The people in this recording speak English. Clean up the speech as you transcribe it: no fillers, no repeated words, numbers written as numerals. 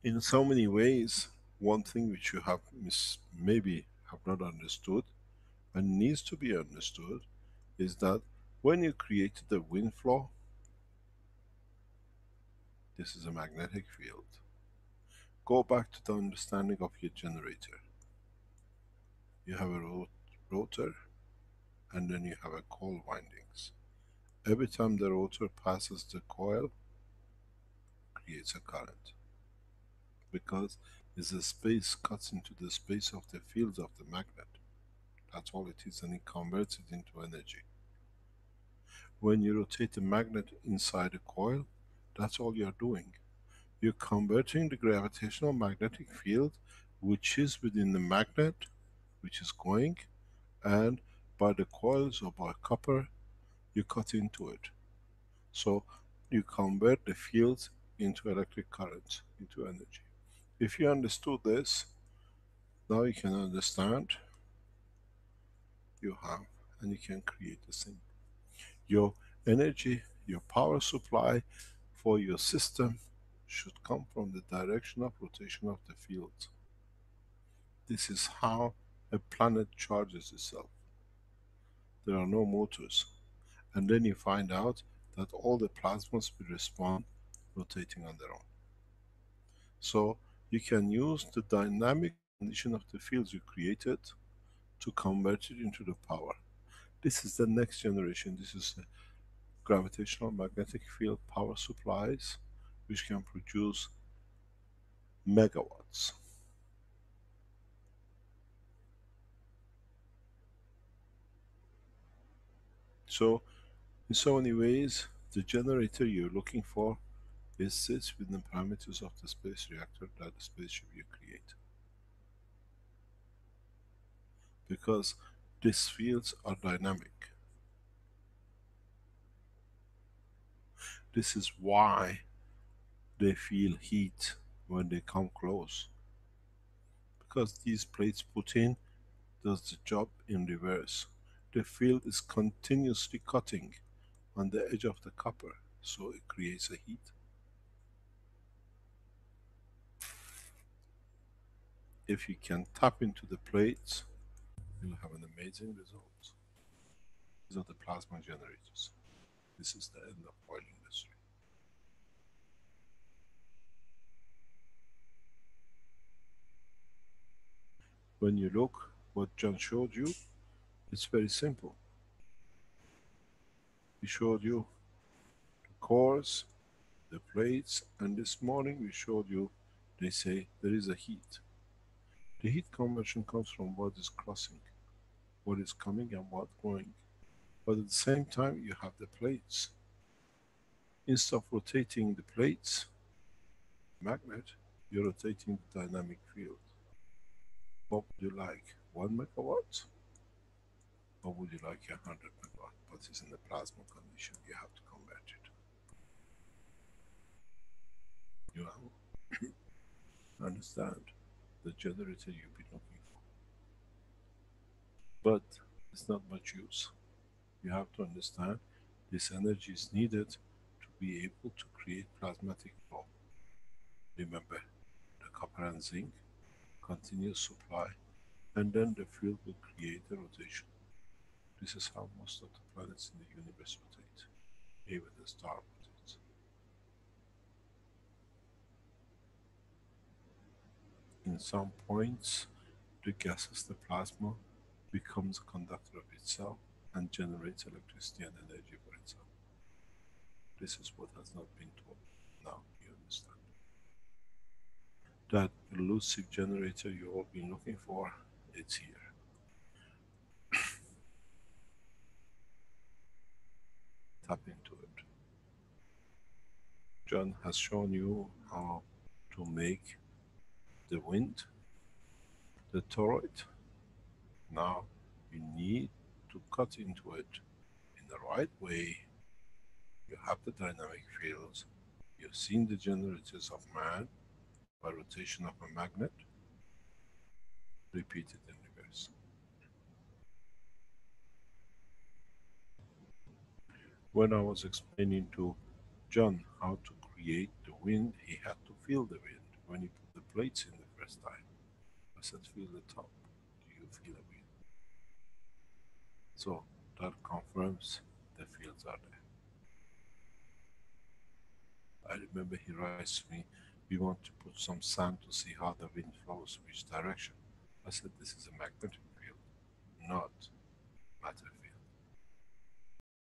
In so many ways, one thing which you have maybe have not understood and needs to be understood is that when you created the wind flow, this is a magnetic field. Go back to the understanding of your generator. You have a rotor and then you have a coil windings. Every time the rotor passes the coil, creates a current. Because it's a space cuts into the space of the fields of the magnet. That's all it is, and it converts it into energy. When you rotate the magnet inside a coil, that's all you're doing. You're converting the gravitational magnetic field which is within the magnet, which is going, and by the coils or by copper, you cut into it. So you convert the fields into electric current, into energy. If you understood this, now you can understand you have, and you can create the same. Your energy, your power supply for your system should come from the direction of rotation of the field. This is how a planet charges itself. There are no motors. And then you find out that all the plasmas will respond rotating on their own. So you can use the dynamic condition of the fields you created to convert it into the power. This is the next generation. This is the gravitational magnetic field power supplies which can produce megawatts. So in so many ways, the generator you're looking for is sits within the parameters of the space reactor that the spaceship you create. Because these fields are dynamic. This is why they feel heat when they come close. Because these plates put in does the job in reverse. The field is continuously cutting on the edge of the copper, so it creates a heat. If you can tap into the plates, you'll have an amazing result. These are the plasma generators. This is the end of oil industry. When you look what John showed you, it's very simple. He showed you the cores, the plates, and this morning we showed you, they say there is a heat. The heat conversion comes from what is crossing, what is coming and what going. But at the same time you have the plates. Instead of rotating the plates, magnet, you're rotating the dynamic field. What would you like? 1 megawatt? Or would you like 100 megawatt? But it's in the plasma condition, you have to convert it. You understand the generator you've been looking for. But it's not much use. You have to understand this energy is needed to be able to create plasmatic flow. Remember, the copper and zinc, continuous supply, and then the field will create a rotation. This is how most of the planets in the universe rotate, even the star rotates. In some points, the gases, the plasma, becomes a conductor of itself and generates electricity and energy for itself. This is what has not been told. Now you understand. That elusive generator you all been looking for, it's here. Tap into it. John has shown you how to make the wind, the toroid. Now you need to cut into it in the right way. You have the dynamic fields. You've seen the generators of man by rotation of a magnet. Repeat it in reverse. When I was explaining to John how to create the wind, he had to feel the wind. when you put the plates in the first time, I said, feel the top. Do you feel a wind? So that confirms the fields are there. I remember he writes to me, we want to put some sand to see how the wind flows, which direction. I said, this is a magnetic field, not matter field.